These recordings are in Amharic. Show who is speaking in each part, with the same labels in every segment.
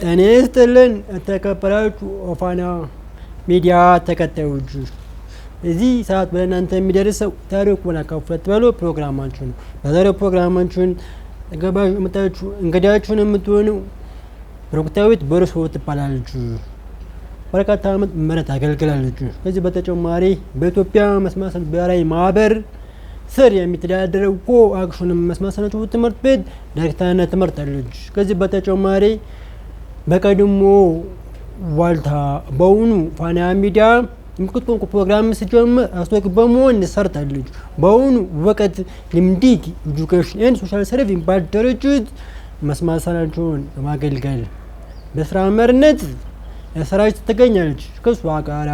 Speaker 1: ጤና ይስጥልን የተከበራችሁ ኦፋና ሚዲያ ተከታዮች፣ እዚህ ሰዓት በእናንተ የሚደርሰው ታሪኩን አካፍሉት ብሎ ፕሮግራማችን ነው። በዛሬው ፕሮግራማችን ተገባዥ መጣችሁ እንግዳችሁን የምትሆኑ ፕሮክታዊት በርሶ ትባላለች። በርካታ ዓመት መረት አገልግላለች። ከዚህ በተጨማሪ በኢትዮጵያ መስማት ብሔራዊ ማህበር ስር የሚተዳደረው አክሽን መስማት ትምህርት ቤት ዳይሬክተርነት ትመርጣለች። ከዚህ በተጨማሪ በቀድሞ ዋልታ በአሁኑ ፋና ሚዲያ ምክትል ፕሮግራም ሲጀምር አስተዋቂ በመሆን ሰርታለች። በአሁኑ ወቅት ልምዲግ ኤጁኬሽን ኤንድ ሶሻል ሰርቪስ የሚባል ድርጅት መስማት ተሳናቸውን በማገልገል በስራ መሪነት የሰራች ትገኛለች። ከሷ ጋር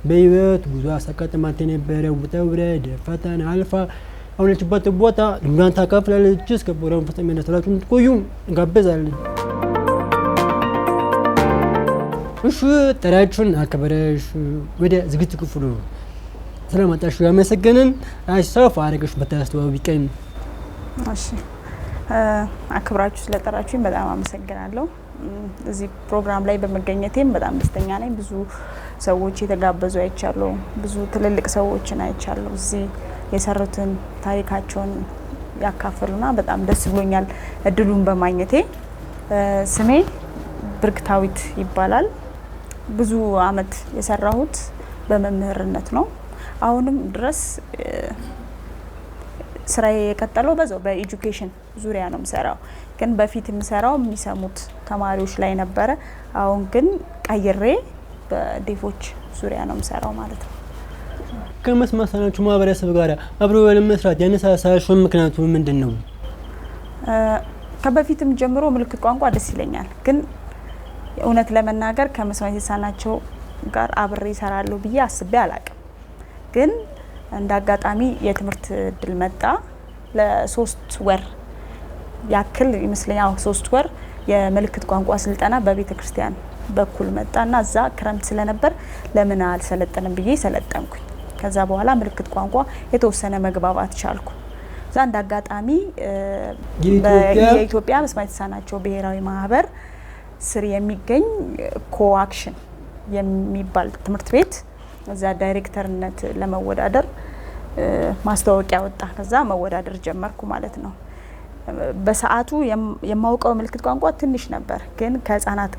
Speaker 1: በህይወት ጉዞ አሳቀጥማት የነበረ ውጣ ውረድ ፈተና አልፋ አሁነችበት ቦታ ልምዷን ታካፍላለች። እስከ ፕሮግራሙ ፍጻሜ ድረስ እንድትቆዩ እንጋብዛለን። እሺ፣ ጥሪያችሁን አክብረሽ ወደ ዝግጅት ክፍሉ ስለመጣሽ ያመሰግነን። ሰፋ አድርገሽ ብታስተዋውቂን።
Speaker 2: እሺ፣ አክብራችሁ ስለጠራችሁኝ በጣም አመሰግናለሁ። እዚህ ፕሮግራም ላይ በመገኘቴም በጣም ደስተኛ ነኝ። ብዙ ሰዎች የተጋበዙ አይቻለሁ። ብዙ ትልልቅ ሰዎችን አይቻለሁ እዚህ የሰሩትን ታሪካቸውን ያካፈሉና በጣም ደስ ብሎኛል እድሉን በማግኘቴ። ስሜ ብርክታዊት ይባላል። ብዙ አመት የሰራሁት በመምህርነት ነው። አሁንም ድረስ ስራዬ የቀጠለው በዛው በኤጁኬሽን ዙሪያ ነው የምሰራው። ግን በፊት የምሰራው የሚሰሙት ተማሪዎች ላይ ነበረ። አሁን ግን ቀይሬ በዴፎች ዙሪያ ነው የምሰራው ማለት ነው።
Speaker 1: ከመስማት ተሳናችሁ ማህበረሰብ ጋር አብሮ ለመስራት ያነሳሳሽ ምክንያቱ ምንድነው?
Speaker 2: ከበፊትም ጀምሮ ምልክት ቋንቋ ደስ ይለኛል። ግን እውነት ለመናገር ከመስማት የተሳናቸው ጋር አብሬ እሰራለሁ ብዬ አስቤ አላቅም። ግን እንዳጋጣሚ የትምህርት እድል መጣ። ለ3 ወር ያክል ይመስለኛል 3 ወር የምልክት ቋንቋ ስልጠና በቤተ ክርስቲያን በኩል መጣና እዛ ክረምት ስለነበር ለምን አልሰለጠንም ብዬ ሰለጠንኩኝ። ከዛ በኋላ ምልክት ቋንቋ የተወሰነ መግባባት ቻልኩ። እዛ እንዳጋጣሚ የኢትዮጵያ መስማት የተሳናቸው ብሔራዊ ማህበር ስር የሚገኝ ኮአክሽን የሚባል ትምህርት ቤት እዛ ዳይሬክተርነት ለመወዳደር ማስታወቂያ ወጣ። ከዛ መወዳደር ጀመርኩ ማለት ነው። በሰዓቱ የማውቀው ምልክት ቋንቋ ትንሽ ነበር። ግን ከህፃናት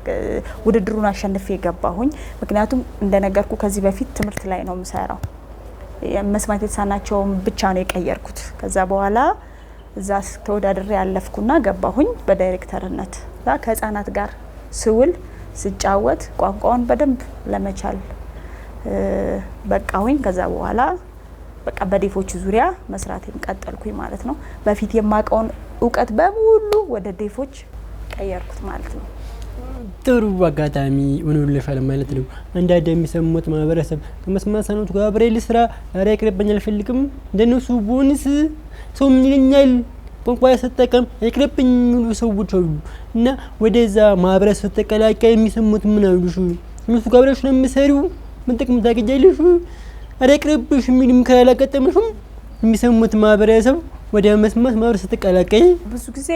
Speaker 2: ውድድሩን አሸንፌ ገባሁኝ። ምክንያቱም እንደነገርኩ ከዚህ በፊት ትምህርት ላይ ነው የምሰራው። መስማት የተሳናቸውን ብቻ ነው የቀየርኩት። ከዛ በኋላ እዛ ተወዳድሬ ያለፍኩና ገባሁኝ በዳይሬክተርነት። ከህፃናት ጋር ስውል ስጫወት ቋንቋውን በደንብ ለመቻል በቃሁኝ። ከዛ በኋላ በቃ በዴፎች ዙሪያ መስራቴን ቀጠልኩኝ ማለት ነው። በፊት የማውቀውን እውቀት በሙሉ ወደ ዴፎች ቀየርኩት ማለት ነው።
Speaker 1: ጥሩ አጋጣሚ ሆኖልሻል ማለት ነው። አንዳንድ የሚሰሙት ማህበረሰብ ከመስማት ተሳናችሁ ጋር አብሬ ልስራ ኧረ ይቅርብኝ አልፈልግም እንደነሱ ቦንስ ሰው ምን ይለኛል ቋንቋ ስጠቀም ይቅርብኝ የሚሉ ሰዎች አሉ። እና ወደዛ ማህበረሰብ ተቀላቀይ የሚሰሙት ምን አሉሽ? እነሱ ጋር አብረሽ ነው የምትሰሪው ምን ጥቅም ታገኛለሽ? ኧረ ይቅርብሽ የሚልም ካላጋጠመሽም የሚሰሙት ማህበረሰብ ወደ መስማት ማህበረሰብ ተቀላቀይ። ብዙ ጊዜ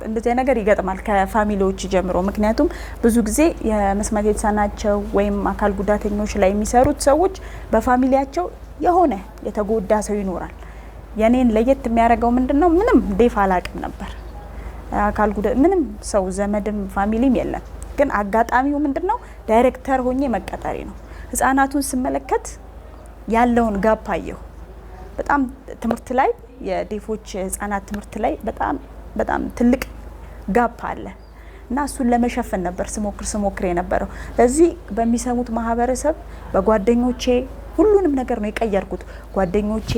Speaker 2: እንደዚህ ነገር ይገጥማል ከፋሚሊዎች ጀምሮ። ምክንያቱም ብዙ ጊዜ የመስማት የተሳናቸው ወይም አካል ጉዳተኞች ላይ የሚሰሩት ሰዎች በፋሚሊያቸው የሆነ የተጎዳ ሰው ይኖራል። የኔን ለየት የሚያደርገው ምንድነው? ምንም ዴፍ አላቅም ነበር። አካል ጉዳት ምንም ሰው ዘመድም ፋሚሊም የለም። ግን አጋጣሚው ምንድነው? ዳይሬክተር ሆኜ መቀጠሪ ነው። ህፃናቱን ስመለከት ያለውን ጋፕ አየሁ። በጣም ትምህርት ላይ የዴፎች ህፃናት ትምህርት ላይ በጣም ትልቅ ጋፕ አለ እና እሱን ለመሸፈን ነበር ስሞክር የነበረው። ለዚህ በሚሰሙት ማህበረሰብ በጓደኞቼ ሁሉንም ነገር ነው የቀየርኩት። ጓደኞቼ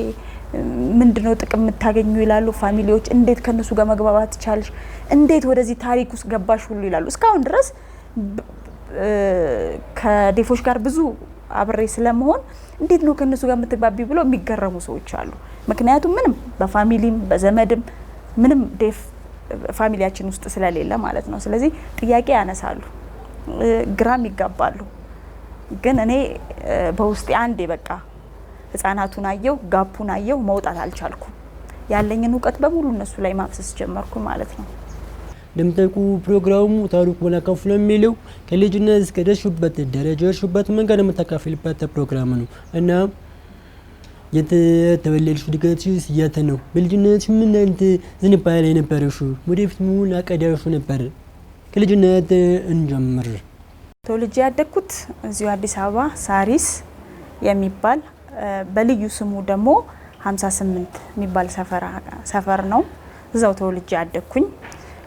Speaker 2: ምንድነው ጥቅም የምታገኙ ይላሉ። ፋሚሊዎች እንዴት ከነሱ ጋር መግባባት ቻልሽ? እንዴት ወደዚህ ታሪክ ውስጥ ገባሽ ሁሉ ይላሉ። እስካሁን ድረስ ከዴፎች ጋር ብዙ አብሬ ስለመሆን እንዴት ነው ከነሱ ጋር የምትግባቢ ብለው የሚገረሙ ሰዎች አሉ። ምክንያቱም ምንም በፋሚሊም በዘመድም ምንም ዴፍ ፋሚሊያችን ውስጥ ስለሌለ ማለት ነው። ስለዚህ ጥያቄ ያነሳሉ፣ ግራም ይጋባሉ። ግን እኔ በውስጤ አንዴ በቃ ህፃናቱን አየው፣ ጋፑን አየው፣ መውጣት አልቻልኩም። ያለኝን እውቀት በሙሉ እነሱ ላይ ማፍሰስ ጀመርኩ ማለት ነው።
Speaker 1: እንደምታውቁ ፕሮግራሙ ታሪክ ወላካፍሎ የሚለው ከልጅነት እስከ ደርሱበት ደረጃ ደርሱበት መንገድ የምታካፍልበት ፕሮግራም ነው እና የተወለድሽ ድገትሽ የት ነው? በልጅነትሽ ምን አይነት ዝንባሌ ነበረሽ? ወደፊት ምን አቀዳሽ ነበር? ከልጅነት እንጀምር።
Speaker 2: ተወልጄ ያደግኩት እዚሁ አዲስ አበባ ሳሪስ የሚባል በልዩ ስሙ ደግሞ 58 የሚባል ሰፈር ነው። እዛው ተወልጄ ያደግኩኝ።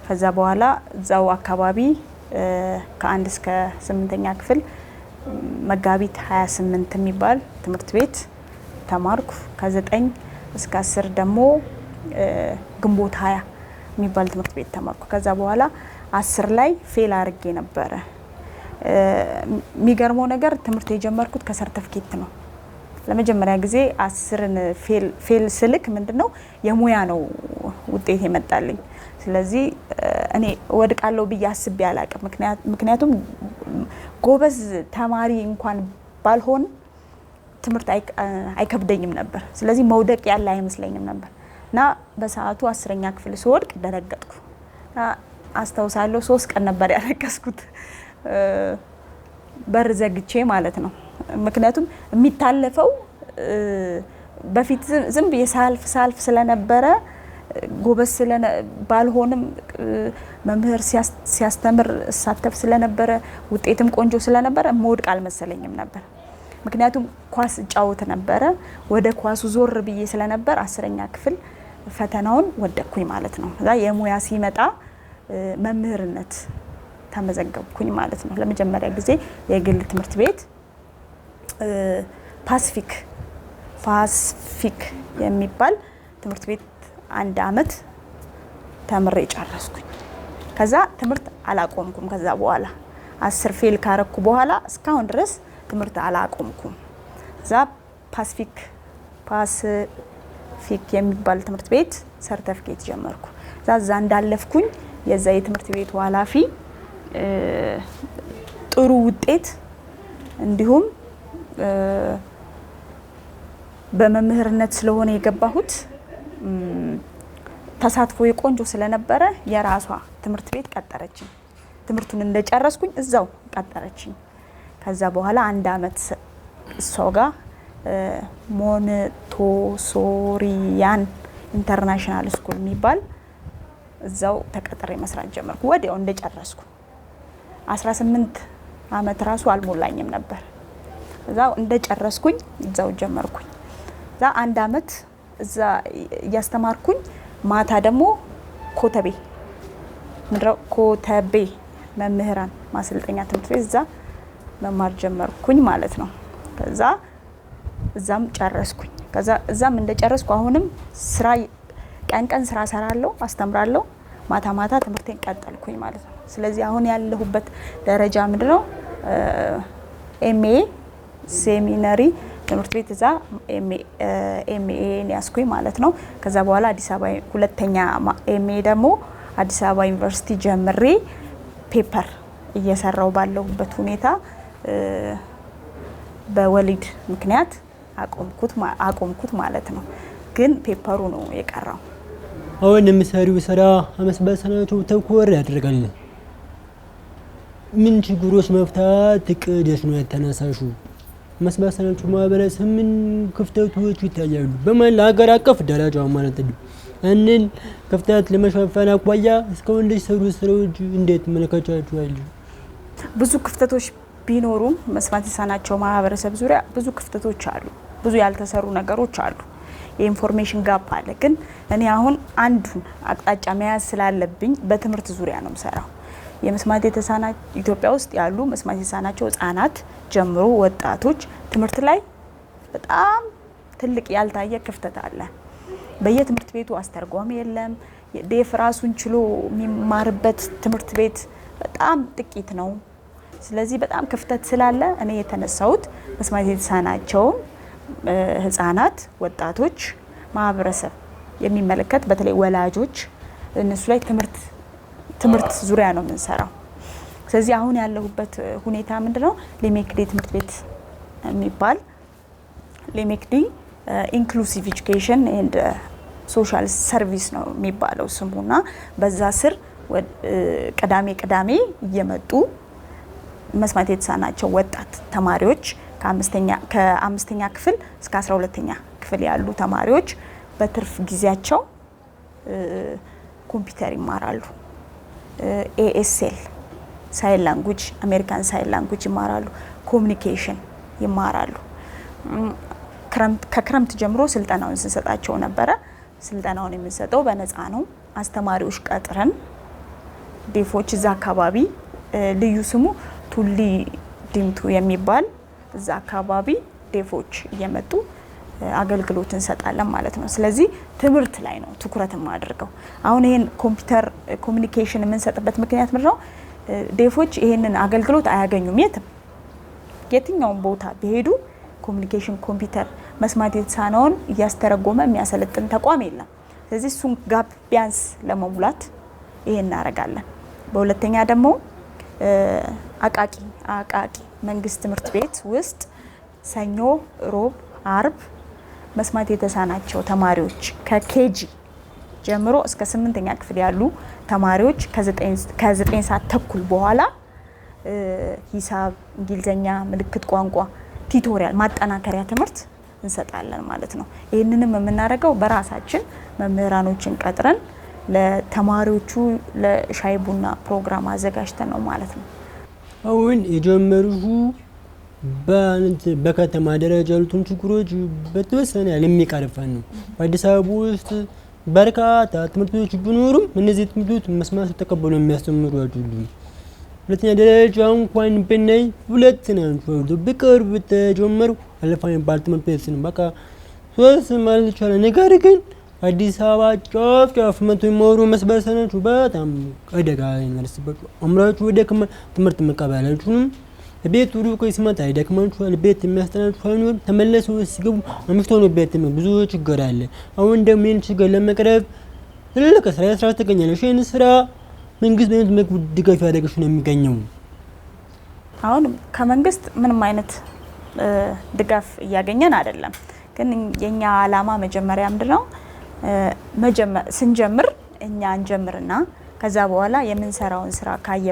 Speaker 2: ከዛ በኋላ እዛው አካባቢ ከ1 እስከ 8ኛ ክፍል መጋቢት 28 የሚባል ትምህርት ቤት ተማርኩ። ከ9 እስከ 10 ደግሞ ግንቦት 20 የሚባል ትምህርት ቤት ተማርኩ። ከዛ በኋላ 10 ላይ ፌል አድርጌ ነበረ። የሚገርመው ነገር ትምህርት የጀመርኩት ከሰርተፍኬት ነው። ለመጀመሪያ ጊዜ 10ን ፌል ስልክ ምንድነው የሙያ ነው ውጤት የመጣልኝ። ስለዚህ እኔ ወድቃለሁ ብዬ አስቤ አላቅም። ምክንያቱም ጎበዝ ተማሪ እንኳን ባልሆን ትምህርት አይከብደኝም ነበር። ስለዚህ መውደቅ ያለ አይመስለኝም ነበር እና በሰዓቱ 10ኛ ክፍል ስወድቅ ደነገጥኩ። አስታውሳለሁ 3 ቀን ነበር ያለቀስኩት በር ዘግቼ ማለት ነው። ምክንያቱም የሚታለፈው በፊት ዝም ብዬ ሳልፍ ስለነበረ ጎበዝ ባልሆንም መምህር ሲያስተምር እሳተፍ ስለነበረ ውጤትም ቆንጆ ስለነበረ መውደቅ አልመሰለኝም ነበር። ምክንያቱም ኳስ እጫወት ነበረ። ወደ ኳሱ ዞር ብዬ ስለነበር 10ኛ ክፍል ፈተናውን ወደቅኩኝ ማለት ነው። እዛ የሙያ ሲመጣ መምህርነት ተመዘገብኩኝ ማለት ነው። ለመጀመሪያ ጊዜ የግል ትምህርት ቤት ፓሲፊክ የሚባል ትምህርት ቤት 1 አመት ተምሬ ጨረስኩኝ። ከዛ ትምህርት አላቆምኩም። ከዛ በኋላ 10 ፌል ካረኩ በኋላ እስካሁን ድረስ ትምህርት አላቆምኩም። እዛ ፓሲፊክ የሚባል ትምህርት ቤት ሰርተፍኬት ጀመርኩ። እዛ እንዳለፍኩኝ የዛ የትምህርት ቤቱ ኃላፊ ጥሩ ውጤት እንዲሁም በመምህርነት ስለሆነ የገባሁት ተሳትፎ የቆንጆ ስለነበረ የራሷ ትምህርት ቤት ቀጠረችኝ። ትምህርቱን እንደጨረስኩኝ እዛው ቀጠረችኝ። ከዛ በኋላ 1 አመት እሷ ጋር ሞንቶሶሪያን ኢንተርናሽናል ስኩል የሚባል እዛው ተቀጥሬ መስራት ጀመርኩ። ወዲያው እንደጨረስኩ 18 አመት ራሱ አልሞላኝም ነበር። እዛው እንደጨረስኩኝ እዛው ጀመርኩኝ። እዛ 1 አመት እዛ እያስተማርኩኝ ማታ ደግሞ ኮተቤ መምህራን ማሰልጠኛ ትምህርት ቤት እዛ መማር ጀመርኩኝ ማለት ነው። ከዛ እዛም ጨረስኩኝ። ከዛ እዛም እንደጨረስኩ አሁንም ስራ ቀን ስራ ሰራለሁ፣ አስተምራለሁ፣ ማታ ትምህርቴን ቀጠልኩኝ ማለት ነው። ስለዚህ አሁን ያለሁበት ደረጃ ምንድነው? ኤምኤ ሴሚናሪ ትምህርት ቤት እዛ ኤምኤ ያስኩኝ ማለት ነው። ከዛ በኋላ አዲስ አበባ ሁለተኛ ኤምኤ ደግሞ አዲስ አበባ ዩኒቨርሲቲ ጀምሬ ፔፐር እየሰራው ባለሁበት ሁኔታ በወሊድ ምክንያት አቆምኩት ማለት ነው። ግን ፔፐሩ ነው የቀረው።
Speaker 1: አሁን የምሰሪው ስራ መስበሰናቱ ተኮር ያደርጋል። ምን ችግሮች መፍታት እቅድሽ ነው የተነሳሹ? መስበሰናቱ ማህበረሰብ ምን ክፍተቶች ይታያሉ? በማን ሀገር አቀፍ ደረጃ ማለት ነው። እንን ክፍተት ለመሸፈን አቋያ እስካሁን ለሰሩ ስራዎች እንዴት መለከቻችኋል?
Speaker 2: ብዙ ክፍተቶች ቢኖሩም መስማት የተሳናቸው ማህበረሰብ ዙሪያ ብዙ ክፍተቶች አሉ። ብዙ ያልተሰሩ ነገሮች አሉ። የኢንፎርሜሽን ጋፕ አለ። ግን እኔ አሁን አንዱን አቅጣጫ መያዝ ስላለብኝ በትምህርት ዙሪያ ነው የምሰራው። የመስማት የተሳናቸው ኢትዮጵያ ውስጥ ያሉ መስማት የተሳናቸው ህጻናት ጀምሮ ወጣቶች ትምህርት ላይ በጣም ትልቅ ያልታየ ክፍተት አለ። በየትምህርት ቤቱ አስተርጓሚ የለም። ዴፍ ራሱን ችሎ የሚማርበት ትምህርት ቤት በጣም ጥቂት ነው። ስለዚህ በጣም ክፍተት ስላለ እኔ የተነሳሁት መስማት የተሳናቸውን ህጻናት፣ ወጣቶች፣ ማህበረሰብ የሚመለከት በተለይ ወላጆች እነሱ ላይ ትምህርት ዙሪያ ነው የምንሰራው። ስለዚህ አሁን ያለሁበት ሁኔታ ምንድነው? ሌሜክዲ ትምህርት ቤት የሚባል ሌሜክዲ ኢንክሉሲቭ ኤጁኬሽን ኤንድ ሶሻል ሰርቪስ ነው የሚባለው ስሙና በዛ ስር ቅዳሜ እየመጡ መስማት የተሳናቸው ወጣት ተማሪዎች ከአምስተኛ ክፍል እስከ 12ኛ ክፍል ያሉ ተማሪዎች በትርፍ ጊዜያቸው ኮምፒውተር ይማራሉ። ኤኤስኤል ሳይን ላንጉጅ፣ አሜሪካን ሳይን ላንጉጅ ይማራሉ። ኮሚኒኬሽን ይማራሉ። ከክረምት ጀምሮ ስልጠናውን ስንሰጣቸው ነበረ። ስልጠናውን የምንሰጠው በነፃ ነው። አስተማሪዎች ቀጥረን ዴፎች እዛ አካባቢ ልዩ ስሙ ቱሊ ዲምቱ የሚባል እዛ አካባቢ ዴፎች እየመጡ አገልግሎት እንሰጣለን ማለት ነው። ስለዚህ ትምህርት ላይ ነው ትኩረት የማደርገው። አሁን ይሄን ኮምፒውተር ኮሚኒኬሽን የምንሰጥበት ምክንያት ምንድነው? ዴፎች ይሄንን አገልግሎት አያገኙም። የትኛውም ቦታ ቢሄዱ ኮሚኒኬሽን ኮምፒውተር መስማት የተሳነውን እያስተረጎመ የሚያሰለጥን ተቋም የለም። ስለዚህ እሱን ጋፕ ቢያንስ ለመሙላት ይሄን እናደርጋለን። በሁለተኛ ደግሞ አቃቂ መንግስት ትምህርት ቤት ውስጥ ሰኞ፣ ሮብ፣ አርብ መስማት የተሳናቸው ተማሪዎች ከኬጂ ጀምሮ እስከ 8ኛ ክፍል ያሉ ተማሪዎች ከ9 ሰዓት ተኩል በኋላ ሂሳብ፣ እንግሊዘኛ፣ ምልክት ቋንቋ ቲቶሪያል ማጠናከሪያ ትምህርት እንሰጣለን ማለት ነው። ይህንንም የምናደርገው በራሳችን መምህራኖችን ቀጥረን ለተማሪዎቹ ለሻይ ቡና ፕሮግራም አዘጋጅተን ነው ማለት ነው።
Speaker 1: አሁን የጀመሩት በከተማ ደረጃ ያሉትን ችግሮች በተወሰነ ያህል የሚቀርፈን ነው። በአዲስ አበባ ውስጥ በርካታ ትምህርት ቤቶች ቢኖሩም እነዚህ ትምህርት ቤቶች መስማት ተቀበሉ የሚያስተምሩ አይደሉም። ሁለተኛ ደረጃ እንኳን ብናይ 2 ናቸው በቅርብ ተጀመሩ አለፋ የሚባል ትምህርት ቤት ነው። በቃ 3 ማለት ይቻላል። ነገር ግን አዲስ አበባ ጫፍ መቶ የሚማሩ መስማት የተሳናቸው በጣም አደጋ ይደርስባቸዋል። አምራችሁ ወደ ትምህርት መቀበላችሁንም ቤት ሩቅ ሲመጣ ይደክማችኋል። ቤት የሚያስጠናችሁ አይኖር። ተመለሱ ሲገቡ አምሽቶ ነው ቤት ብዙ ችግር አለ። አሁን ደግሞ ይህን ችግር ለመቅረፍ ትልቅ ስራ ተገኛለሽ። ይህን ስራ መንግስት በእውነት ድጋፍ ያደረገሽ ነው የሚገኘው።
Speaker 2: አሁን ከመንግስት ምንም አይነት ድጋፍ እያገኘን አይደለም። ግን የኛ አላማ መጀመሪያ ምንድነው? ስንጀምር እኛ እንጀምርና ከዛ በኋላ የምንሰራውን ስራ ካየ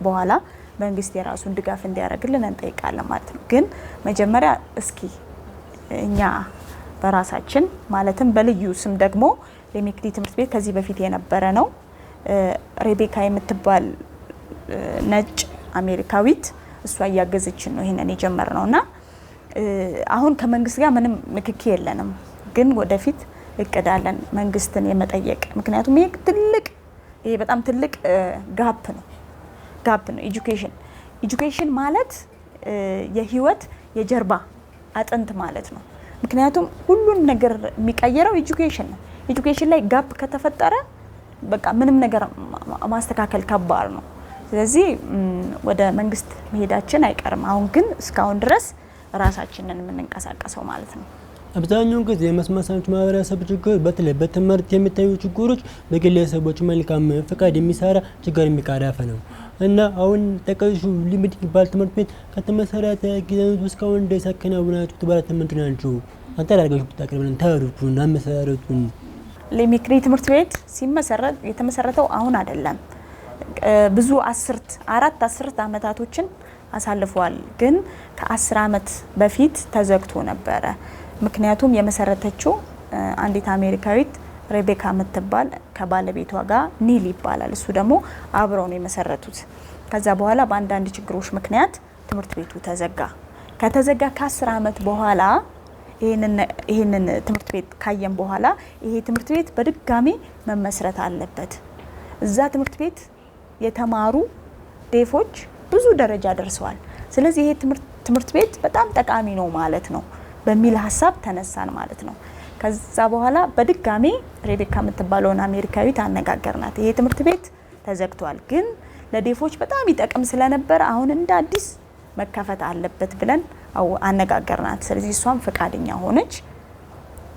Speaker 2: በኋላ መንግስት የራሱን ድጋፍ እንዲያደርግልን እንጠይቃለን ማለት ነው። ግን መጀመሪያ እስኪ እኛ በራሳችን ማለትም በልዩ ስም ደግሞ ሌሜክዲ ትምህርት ቤት ከዚህ በፊት የነበረ ነው። ሬቤካ የምትባል ነጭ አሜሪካዊት እሷ እያገዘችን ነው ይሄንን የጀመርነውና አሁን ከመንግስት ጋር ምንም ንክኪ የለንም። ግን ወደፊት እቅዳለን መንግስትን የመጠየቅ ምክንያቱም ይሄ በጣም ትልቅ ጋፕ ነው። ኤጁኬሽን ማለት የህይወት የጀርባ አጥንት ማለት ነው። ምክንያቱም ሁሉን ነገር የሚቀየረው ኤጁኬሽን ነው። ኤጁኬሽን ላይ ጋፕ ከተፈጠረ በቃ ምንም ነገር ማስተካከል ከባድ ነው። ስለዚህ ወደ መንግስት መሄዳችን አይቀርም። አሁን ግን እስካሁን ድረስ ራሳችንን የምንንቀሳቀሰው ማለት ነው።
Speaker 1: አብዛኛውን ጊዜ የመስማት የተሳናቸው ማህበረሰብ ችግር በተለይ በትምህርት የሚታዩ ችግሮች በግለሰቦች መልካም ፈቃድ የሚሰራ ችግር የሚቀረፍ ነው እና አሁን ተቀሹ ሊሚት የሚባል ትምህርት ቤት ከተመሰረተ ጊዜ እስካሁን ድረስ ያከናወናቸው ተግባራት ምንድን ናቸው? አንተ አድርጋችሁ ብታቀርብልን ታሪኩን አመሰራረቱን።
Speaker 2: ሌሜክዲ ትምህርት ቤት ሲመሰረት የተመሰረተው አሁን አይደለም። ብዙ 10 አመታቶችን አሳልፏል። ግን ከ10 አመት በፊት ተዘግቶ ነበረ። ምክንያቱም የመሰረተችው አንዲት አሜሪካዊት ሬቤካ የምትባል ከባለቤቷ ጋር ኒል ይባላል። እሱ ደግሞ አብረው ነው የመሰረቱት። ከዛ በኋላ በአንዳንድ ችግሮች ምክንያት ትምህርት ቤቱ ተዘጋ። ከተዘጋ ከ10 አመት በኋላ ይሄንን ትምህርት ቤት ካየን በኋላ ይሄ ትምህርት ቤት በድጋሚ መመስረት አለበት። እዛ ትምህርት ቤት የተማሩ ዴፎች ብዙ ደረጃ ደርሰዋል። ስለዚህ ይሄ ትምህርት ቤት በጣም ጠቃሚ ነው ማለት ነው በሚል ሀሳብ ተነሳን ማለት ነው። ከዛ በኋላ በድጋሚ ሬቤካ የምትባለውን አሜሪካዊት አነጋገርናት። ይሄ ትምህርት ቤት ተዘግቷል፣ ግን ለዴፎች በጣም ይጠቅም ስለነበር አሁን እንደ አዲስ መከፈት አለበት ብለን አነጋገርናት። ስለዚህ እሷም ፈቃደኛ ሆነች፣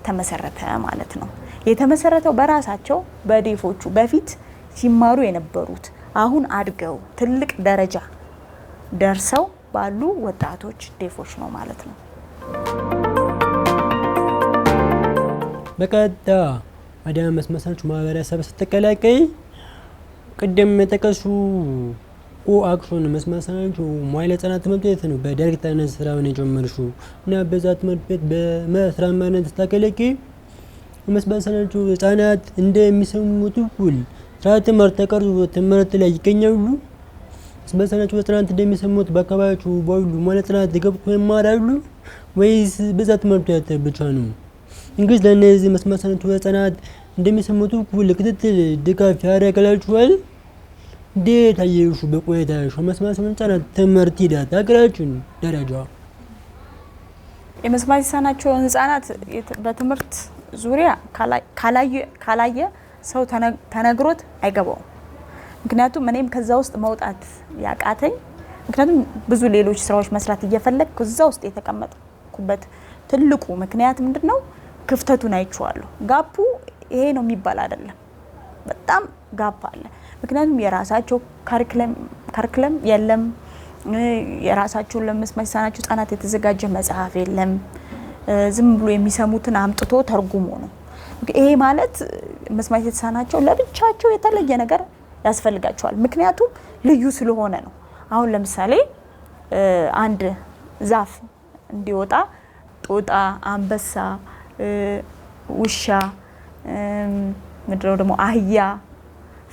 Speaker 2: ተመሰረተ ማለት ነው። የተመሰረተው በራሳቸው በዴፎቹ በፊት ሲማሩ የነበሩት አሁን አድገው ትልቅ ደረጃ ደርሰው ባሉ ወጣቶች ዴፎች ነው ማለት ነው። በቀጥታ ወደ መስማት የተሳናቸው ማህበረሰብ ስትቀላቀይ
Speaker 1: ቅድም የተጠቀሱ አክሽን መስማት የተሳናቸው መዋዕለ ህጻናት ትምህርት ቤት ነው በዳይሬክተርነት ስራውን የጀመርሽው እና በዛ ትምህርት ቤት በመስራማነት ስታገለግይ መስማት የተሳናቸው ህጻናት እንደሚሰሙት ሁሉ ስርዓተ ትምህርት ተቀርጾ ትምህርት ላይ ይገኛሉ። መስማት የተሳናቸው ህጻናት እንደሚሰሙት በአካባቢያቸው ባሉ መዋዕለ ህጻናት ገብተው ይማራሉ ወይስ በዛ ትምህርት ቤት ብቻ ነው? እንግዲህ ለእነዚህ መስማት የተሳናቸው ህጻናት እንደሚሰሙት ሁሉ ክትትል ድጋፍ ያደርግላችኋል? እንዴት አየሹ በቆይታሽ መስማት የተሳናቸው ህጻናት ትምህርት ሂደት ሀገራችን ደረጃ?
Speaker 2: የመስማት የተሳናቸው ህጻናት በትምህርት ዙሪያ ካላየ ሰው ተነግሮት አይገባውም። ምክንያቱም እኔም ከዛ ውስጥ መውጣት ያቃተኝ ምክንያቱም ብዙ ሌሎች ስራዎች መስራት እየፈለግኩ እዛ ውስጥ የተቀመጥኩበት ትልቁ ምክንያት ምንድነው? ክፍተቱን አይቼዋለሁ። ጋፑ ይሄ ነው የሚባል አይደለም። በጣም ጋፕ አለ። ምክንያቱም የራሳቸው ካሪኩለም የለም። የራሳቸው ለመስማት የተሳናቸው ህጻናት የተዘጋጀ መጽሐፍ የለም። ዝም ብሎ የሚሰሙትን አምጥቶ ተርጉሞ ነው። ይሄ ማለት መስማት የተሳናቸው ለብቻቸው የተለየ ነገር ያስፈልጋቸዋል። ምክንያቱም ልዩ ስለሆነ ነው። አሁን ለምሳሌ አንድ ዛፍ እንዲወጣ ጦጣ፣ አንበሳ፣ ውሻ ምድረው ደግሞ አህያ፣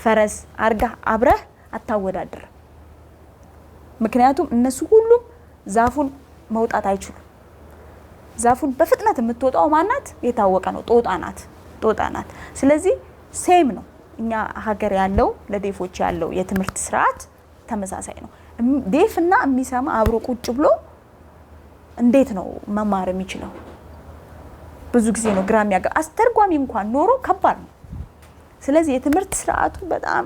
Speaker 2: ፈረስ አርጋ አብረህ አታወዳድር። ምክንያቱም እነሱ ሁሉም ዛፉን መውጣት አይችሉም። ዛፉን በፍጥነት የምትወጣው ማናት? የታወቀ ነው፣ ጦጣ ናት። ስለዚህ ሴም ነው። እኛ ሀገር ያለው ለዴፎች ያለው የትምህርት ስርዓት ተመሳሳይ ነው። ዴፍና የሚሰማ አብሮ ቁጭ ብሎ እንዴት ነው መማር የሚችለው? ብዙ ጊዜ ነው ግራ የሚያጋባ። አስተርጓሚ እንኳን ኖሮ ከባድ ነው። ስለዚህ የትምህርት ስርዓቱ በጣም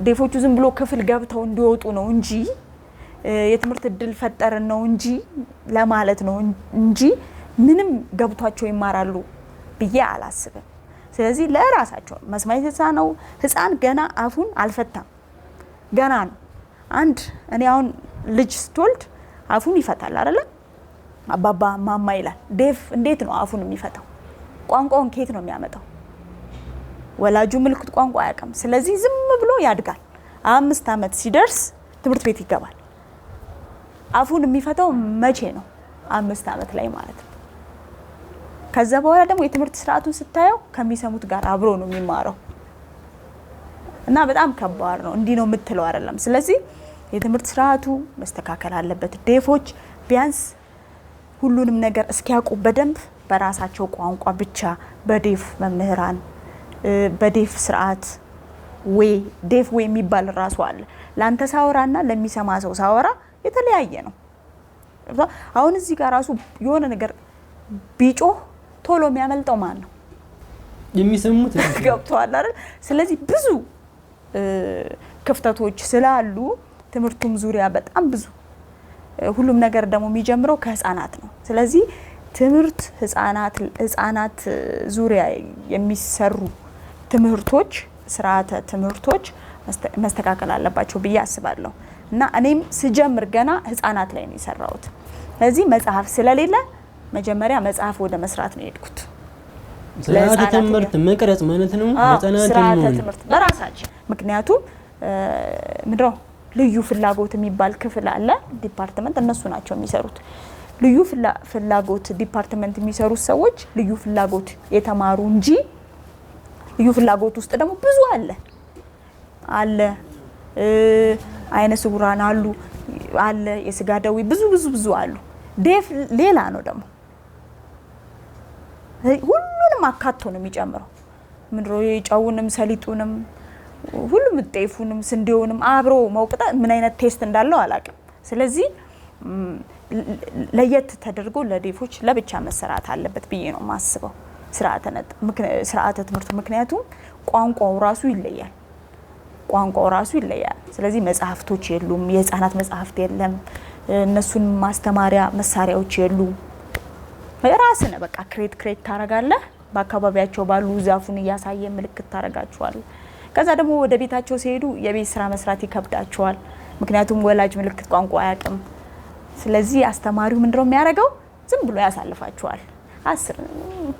Speaker 2: ዴፎቹ ዝም ብሎ ክፍል ገብተው እንዲወጡ ነው እንጂ የትምህርት እድል ፈጠርን ነው እንጂ ለማለት ነው እንጂ ምንም ገብቷቸው ይማራሉ ብዬ አላስብም። ስለዚህ ለራሳቸው መስማት የተሳነው ህፃን ገና አፉን አልፈታም፣ ገና ነው። እኔ አሁን ልጅ ስትወልድ አፉን ይፈታል አይደለ? አባባ ማማ ይላል። ዴፍ እንዴት ነው አፉን የሚፈታው? ቋንቋውን ከየት ነው የሚያመጣው? ወላጁ ምልክት ቋንቋ አያውቅም። ስለዚህ ዝም ብሎ ያድጋል። 5 አመት ሲደርስ ትምህርት ቤት ይገባል። አፉን የሚፈታው መቼ ነው? 5 አመት ላይ ማለት ነው። ከዛ በኋላ ደግሞ የትምህርት ስርዓቱን ስታየው ከሚሰሙት ጋር አብሮ ነው የሚማረው እና በጣም ከባድ ነው። እንዲህ ነው የምትለው አይደለም። ስለዚህ የትምህርት ስርዓቱ መስተካከል አለበት። ዴፎች ቢያንስ ሁሉንም ነገር እስኪያውቁ በደንብ በራሳቸው ቋንቋ ብቻ በዴፍ መምህራን በዴፍ ስርዓት ዴፍ የሚባል ራሱ አለ። ላንተ ሳወራና ለሚሰማ ሰው ሳወራ የተለያየ ነው። አሁን እዚህ ጋር ራሱ የሆነ ነገር ቢጮህ ቶሎ የሚያመልጠው ማን ነው?
Speaker 1: የሚሰሙት
Speaker 2: ገብቷል አይደል? ስለዚህ ብዙ ክፍተቶች ስላሉ ትምህርቱም ዙሪያ በጣም ብዙ ሁሉም ነገር ደግሞ የሚጀምረው ከህፃናት ነው። ስለዚህ ትምህርት ህፃናት ዙሪያ የሚሰሩ ትምህርቶች ስርዓተ ትምህርቶች መስተካከል አለባቸው ብዬ አስባለሁ እና እኔም ስጀምር ገና ህፃናት ላይ ነው የሰራሁት። ስለዚህ መጽሐፍ ስለሌለ መጀመሪያ መጽሐፍ ወደ መስራት ነው የሄድኩት።
Speaker 1: ስርዓተ ትምህርት መቅረጽ ማለት ነው ህፃናት
Speaker 2: ትምህርት በራሳቸው ምክንያቱም ምድሮ ልዩ ፍላጎት የሚባል ክፍል አለ ዲፓርትመንት፣ እነሱ ናቸው የሚሰሩት። ልዩ ፍላጎት ዲፓርትመንት የሚሰሩት ሰዎች ልዩ ፍላጎት የተማሩ እንጂ ልዩ ፍላጎት ውስጥ ደግሞ ብዙ አለ አይነ ስውራን አለ የስጋ ደዌ ብዙ አሉ። ዴፍ ሌላ ነው ደግሞ ሁሉንም አካቶ ነው የሚጨምረው። ምድሮ የጫውንም ሰሊጡንም ሁሉም ጤፉንም ስንዴውንም አብሮ መውቀጣ ምን አይነት ቴስት እንዳለው አላውቅም። ስለዚህ ለየት ተደርጎ ለዴፎች ለብቻ መሰራት አለበት ብዬ ነው ማስበው ስርዓተ ትምህርት። ምክንያቱም ቋንቋው ራሱ ይለያል። ስለዚህ መጽሐፍቶች የሉም፣ የህፃናት መጽሐፍት የለም፣ እነሱን ማስተማሪያ መሳሪያዎች የሉም። ራስህ ነህ በቃ ክሬት ታረጋለህ። በአካባቢያቸው ባሉ ዛፉን እያሳየ ምልክት ታረጋቸዋል። ከዛ ደግሞ ወደ ቤታቸው ሲሄዱ የቤት ስራ መስራት ይከብዳቸዋል። ምክንያቱም ወላጅ ምልክት ቋንቋ አያውቅም። ስለዚህ አስተማሪው ምንድነው የሚያደርገው? ዝም ብሎ ያሳልፋቸዋል። 10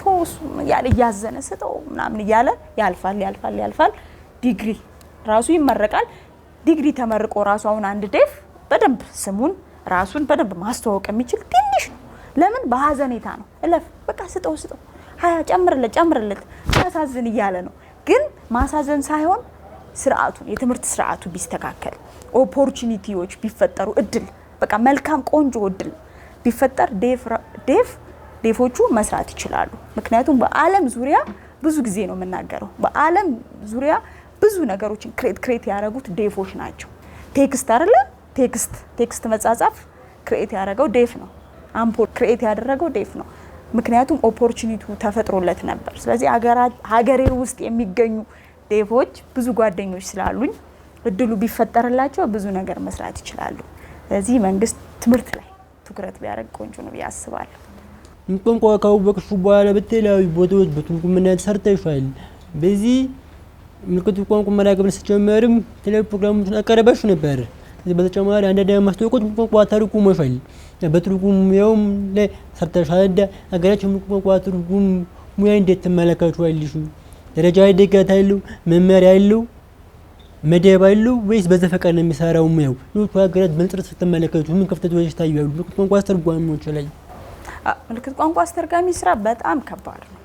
Speaker 2: ቶስ ያለ ያዘነ ስጠው ምናምን እያለ ያልፋል። ዲግሪ ራሱ ይመረቃል። ዲግሪ ተመርቆ ራሱ አሁን አንድ ዴፍ በደንብ ስሙን ራሱን በደንብ ማስተዋወቅ የሚችል ትንሽ ነው። ለምን በሀዘኔታ ነው። እለፍ በቃ ስጠው ሀያ ጨምርለት ያሳዝን እያለ ነው። ግን ማሳዘን ሳይሆን ስርዓቱን የትምህርት ስርዓቱ ቢስተካከል ኦፖርቹኒቲዎች ቢፈጠሩ እድል በቃ መልካም ቆንጆ እድል ቢፈጠር ዴፎቹ መስራት ይችላሉ። ምክንያቱም በዓለም ዙሪያ ብዙ ጊዜ ነው የምናገረው በዓለም ዙሪያ ብዙ ነገሮችን ክሬት ያደረጉት ዴፎች ናቸው። ቴክስት አይደለ ቴክስት መጻጻፍ ክሬት ያደረገው ዴፍ ነው። አምፖል ክሬት ያደረገው ዴፍ ነው። ምክንያቱም ኦፖርቹኒቲው ተፈጥሮለት ነበር። ስለዚህ ሀገሬ ውስጥ የሚገኙ ዴፎች ብዙ ጓደኞች ስላሉኝ እድሉ ቢፈጠርላቸው ብዙ ነገር መስራት ይችላሉ። ስለዚህ መንግስት ትምህርት ላይ ትኩረት ቢያደርግ ቆንጆ ነው ብዬ አስባለሁ።
Speaker 1: ቋንቋ ካወቅሽ በኋላ በተለያዩ ቦታዎች በትርጉምነት ሰርተሻል። በዚህ ምልክት ቋንቋ መራገብን ስትጀምርም የተለያዩ ፕሮግራሞችን አቀረበሽ ነበር። ከዚህ በተጨማሪ አንዳንድ ማስታወቂያዎች ቋንቋ ተርጉመሻል። በትርጉም ሙያውም ላይ ሰርተሻል። ሀገራችን ቋንቋ ትርጉም ሙያ እንዴት ትመለከቻለሽ? ደረጃ ይደጋት አለው መመሪያ አለው መደብ አለው ወይስ በዘፈቀድ ነው የሚሰራው ሙያው? ሌሎች ሀገራት በንጽር ስትመለከቱ ምን ክፍተቶች ይታያሉ? ምልክት ቋንቋ አስተርጓሚዎች ላይ
Speaker 2: ምልክት ቋንቋ አስተርጓሚ ስራ በጣም ከባድ ነው።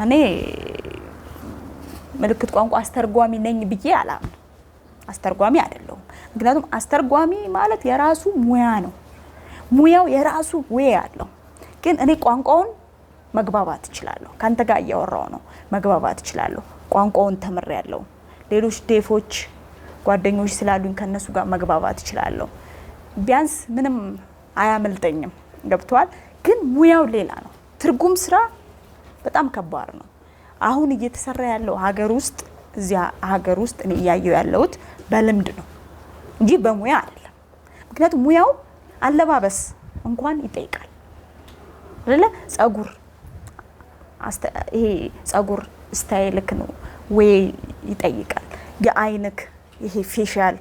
Speaker 2: እኔ ምልክት ቋንቋ አስተርጓሚ ነኝ ብዬ አላምንም። አስተርጓሚ አይደለሁም። ምክንያቱም አስተርጓሚ ማለት የራሱ ሙያ ነው። ሙያው የራሱ ወይ አለው። ግን እኔ ቋንቋውን መግባባት እችላለሁ። ካንተ ጋር እያወራው ነው መግባባት እችላለሁ። ቋንቋውን ተምሬያለሁ። ሌሎች ዴፎች ጓደኞች ስላሉኝ ከነሱ ጋር መግባባት እችላለሁ። ቢያንስ ምንም አያመልጠኝም። ገብቷል። ግን ሙያው ሌላ ነው። ትርጉም ስራ በጣም ከባድ ነው። አሁን እየተሰራ ያለው ሀገር ውስጥ እዚያ ሀገር ውስጥ እኔ እያየው ያለሁት በልምድ ነው እንጂ በሙያ አይደለም። ምክንያቱም ሙያው አለባበስ እንኳን ይጠይቃል አይደለ? ይሄ ጸጉር ስታይልክ ነው ወይ ይጠይቃል። የአይንክ ይሄ ፌሻል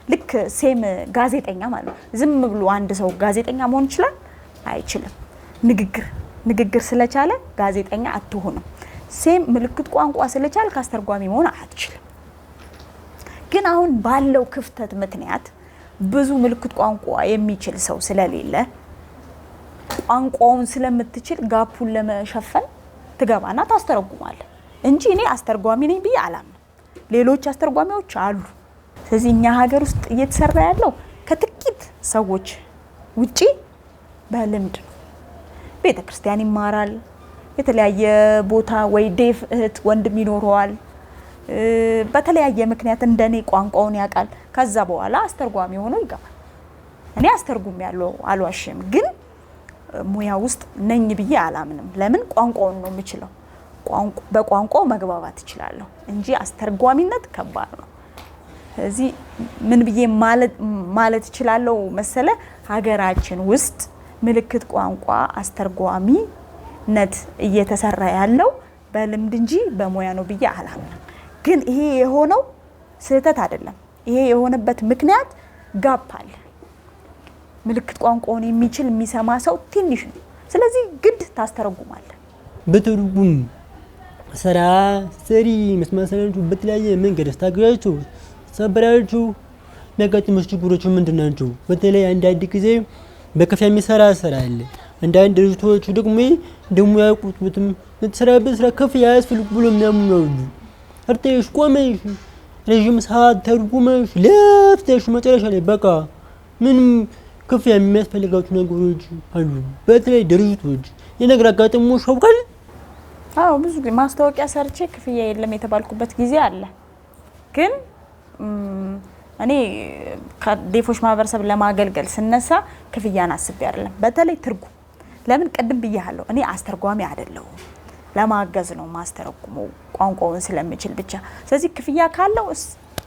Speaker 2: ልክ ሴም ጋዜጠኛ ማለት ነው። ዝም ብሎ አንድ ሰው ጋዜጠኛ መሆን ይችላል አይችልም። ንግግር ስለቻለ ጋዜጠኛ አትሆንም። ሴም ምልክት ቋንቋ ስለቻለ አስተርጓሚ መሆን አትችልም። ግን አሁን ባለው ክፍተት ምክንያት ብዙ ምልክት ቋንቋ የሚችል ሰው ስለሌለ ቋንቋውን ስለምትችል ጋፑን ለመሸፈን ትገባና ታስተረጉማለህ እንጂ እኔ አስተርጓሚ ነኝ ብዬ አላምንም። ሌሎች አስተርጓሚዎች አሉ። ስለዚህ እኛ ሀገር ውስጥ እየተሰራ ያለው ከጥቂት ሰዎች ውጪ በልምድ ነው። ቤተክርስቲያን ይማራል። የተለያየ ቦታ ወይ ዴፍ እህት ወንድም ይኖረዋል። በተለያየ ምክንያት እንደኔ ቋንቋውን ያውቃል። ከዛ በኋላ አስተርጓሚ ሆኖ ይገባል። እኔ አስተርጉም ያለው አልዋሽም፣ ግን ሙያ ውስጥ ነኝ ብዬ አላምንም። ለምን? ቋንቋውን ነው የምችለው። በቋንቋው መግባባት እችላለሁ እንጂ አስተርጓሚነት ከባድ ነው። ስለዚህ ምን ብዬ ማለት እችላለሁ መሰለ? ሀገራችን ውስጥ ምልክት ቋንቋ አስተርጓሚነት እየተሰራ ያለው በልምድ እንጂ በሙያ ነው ብዬ አላምንም። ግን ይሄ የሆነው ስህተት አይደለም። ይሄ የሆነበት ምክንያት ጋፕ አለ። ምልክት ቋንቋውን የሚችል የሚሰማ ሰው ትንሽ ነው። ስለዚህ ግድ ታስተረጉማለህ።
Speaker 1: በትርጉም ስራ ሰሪ መስማሰላችሁ በተለያየ መንገድ ስታገራችሁ ሰበራችሁ ነገጥም ችግሮች ምንድን ናቸው? በተለይ አንዳንድ ጊዜ በከፊያ የሚሰራ ስራ አለ። አንዳንድ ድርጅቶች ደግሞ ያውቁትም ተሰራበት ስራ ከፍ ያስፈልግ ብሎ ምናምን ነው። እርተሽ ቆመሽ ረጅም ሰዓት ተርጉመሽ ለፍተሽ መጨረሻ ላይ በቃ ምንም ክፍያ የሚያስፈልጋቸው ነገሮች አሉ። በተለይ ድርጅቶች የነገር አጋጥሞሽ ያውቃል?
Speaker 2: አዎ፣ ብዙ ጊዜ ማስታወቂያ ሰርቼ ክፍያ የለም የተባልኩበት ጊዜ አለ። ግን እኔ ከዴፎች ማህበረሰብ ለማገልገል ስነሳ ክፍያን አስቤ አይደለም። በተለይ ትርጉም ለምን ቅድም ብያለሁ፣ እኔ አስተርጓሚ አይደለሁም። ለማገዝ ነው ማስተረጉመው ቋንቋውን ስለምችል ብቻ። ስለዚህ ክፍያ ካለው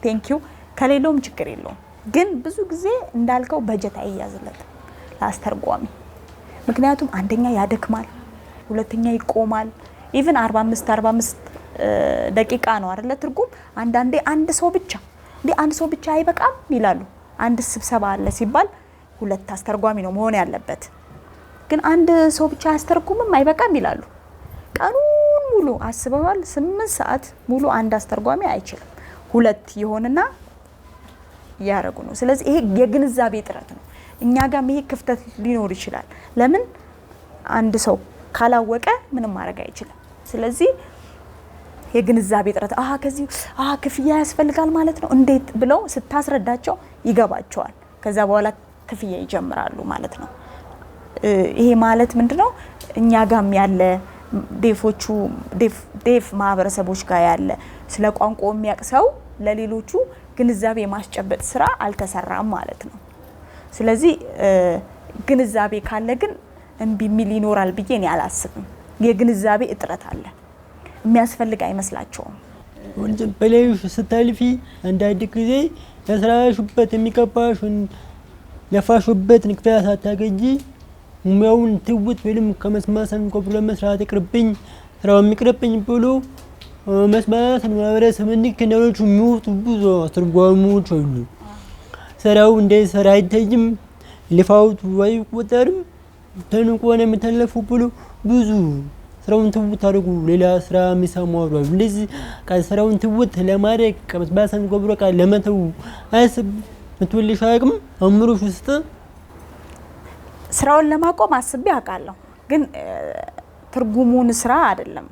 Speaker 2: ቴንኪዩ፣ ከሌለውም ችግር የለውም። ግን ብዙ ጊዜ እንዳልከው በጀት አይያዝለትም ለአስተርጓሚ። ምክንያቱም አንደኛ ያደክማል፣ ሁለተኛ ይቆማል። ኢቭን 45 ደቂቃ ነው አይደለ ትርጉም። አንዳንዴ አንድ ሰው ብቻ አይበቃም ይላሉ። አንድ ስብሰባ አለ ሲባል 2 አስተርጓሚ ነው መሆን ያለበት። ግን አንድ ሰው ብቻ አስተርጉምም አይበቃም ይላሉ። ቀኑን ሙሉ አስበዋል። 8 ሰዓት ሙሉ አንድ አስተርጓሚ አይችልም። ሁለት ይሆንና ያረጉ ነው። ስለዚህ ይሄ የግንዛቤ ጥረት ነው። እኛ ጋር ይሄ ክፍተት ሊኖር ይችላል። ለምን አንድ ሰው ካላወቀ ምንም ማድረግ አይችልም። ስለዚህ የግንዛቤ ጥረት ከዚህ ክፍያ ያስፈልጋል ማለት ነው እንዴት ብለው ስታስረዳቸው ይገባቸዋል። ከዛ በኋላ ክፍያ ይጀምራሉ ማለት ነው። ይሄ ማለት ምንድነው? እኛ ጋም ያለ ዴፍ ማህበረሰቦች ጋር ያለ ስለ ቋንቋው የሚያቅሰው ለሌሎቹ ግንዛቤ ማስጨበጥ ስራ አልተሰራም ማለት ነው። ስለዚህ ግንዛቤ ካለ ግን እምቢ የሚል ይኖራል ብዬ እኔ አላስብም። የግንዛቤ እጥረት አለ፣ የሚያስፈልግ አይመስላቸውም።
Speaker 1: በላይሽ ስታልፊ አንዳንድ ጊዜ ለስራሽበት የሚገባሽን ለፋሽበት ንክፈያ ሳታገጂ ሙያውን ትውት ወይም ከመስማሰን ብሎ መስራት ይቅርብኝ ስራው የሚቅርብኝ ብሎ መስማሰን ማህበረሰብ እንዲከነሮቹ የሚወጡ ብዙ አስተርጓሚዎች አሉ። ስራው እንደሰራ አይታይም፣ ልፋቱ አይቆጠርም፣ ተንቆ ነው የሚተለፉ ብሎ ብዙ ስራውን ትውት አድርጉ ሌላ ስራ የሚሰማሩ አሉ። እንደዚህ ስራውን ትውት ለማድረግ ከመስማሰን ብሎ ለመተው አስብ ምትወልሽ አቅም አምሮሽ ውስጥ
Speaker 2: ስራውን ለማቆም አስቤ አውቃለሁ። ግን ትርጉሙን ስራ አይደለም፣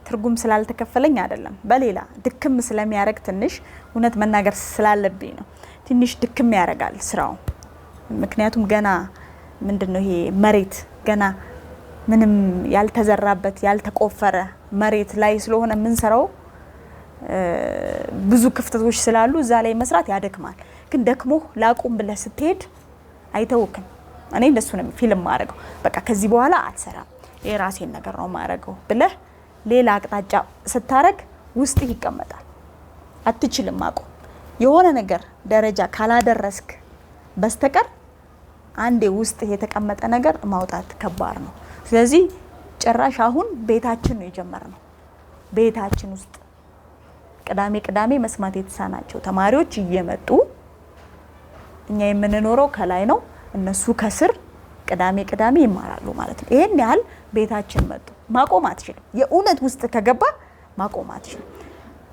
Speaker 2: ትርጉም ስላልተከፈለኝ አይደለም፣ በሌላ ድክም ስለሚያረግ ትንሽ እውነት መናገር ስላለብኝ ነው። ትንሽ ድክም ያረጋል ስራው። ምክንያቱም ገና ምንድነው ይሄ መሬት ገና ምንም ያልተዘራበት ያልተቆፈረ መሬት ላይ ስለሆነ ምን ሰራው ብዙ ክፍተቶች ስላሉ እዛ ላይ መስራት ያደክማል። ግን ደክሞ ላቁም ብለህ ስትሄድ አይተውክም። እኔ እንደሱ ነው ፊልም ማረገው። በቃ ከዚህ በኋላ አልሰራም የራሴን ነገር ነው ማረገው ብለህ ሌላ አቅጣጫ ስታረግ ውስጥ ይቀመጣል። አትችልም ማቆም። የሆነ ነገር ደረጃ ካላደረስክ በስተቀር አንዴ ውስጥ የተቀመጠ ነገር ማውጣት ከባድ ነው። ስለዚህ ጭራሽ አሁን ቤታችን ነው የጀመርነው። ቤታችን ውስጥ ቅዳሜ መስማት የተሳናቸው ተማሪዎች እየመጡ እኛ የምንኖረው ከላይ ነው፣ እነሱ ከስር ቅዳሜ ይማራሉ ማለት ነው። ይሄን ያህል ቤታችን መጡ። ማቆም አትችልም። የእውነት ውስጥ ከገባ ማቆም አትችልም።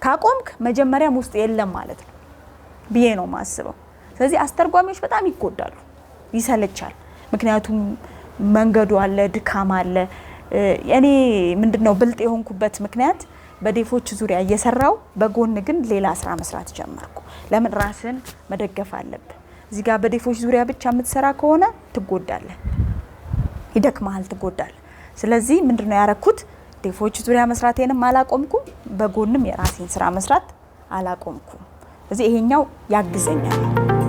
Speaker 2: ካቆምክ መጀመሪያም ውስጥ የለም ማለት ነው ብዬ ነው ማስበው። ስለዚህ አስተርጓሚዎች በጣም ይጎዳሉ፣ ይሰለቻል። ምክንያቱም መንገዱ አለ፣ ድካም አለ። እኔ ምንድነው ብልጥ የሆንኩበት ምክንያት በዴፎች ዙሪያ እየሰራው በጎን ግን ሌላ ስራ መስራት ጀመርኩ። ለምን ራስን መደገፍ አለብህ። እዚህ ጋር በዴፎች ዙሪያ ብቻ የምትሰራ ከሆነ ትጎዳለህ፣ ይደክማል፣ ትጎዳለህ። ስለዚህ ምንድነው ያረኩት? ዴፎች ዙሪያ መስራቴንም አላቆምኩም፣ በጎንም የራሴን ስራ መስራት አላቆምኩም። ስለዚህ ይሄኛው ያግዘኛል።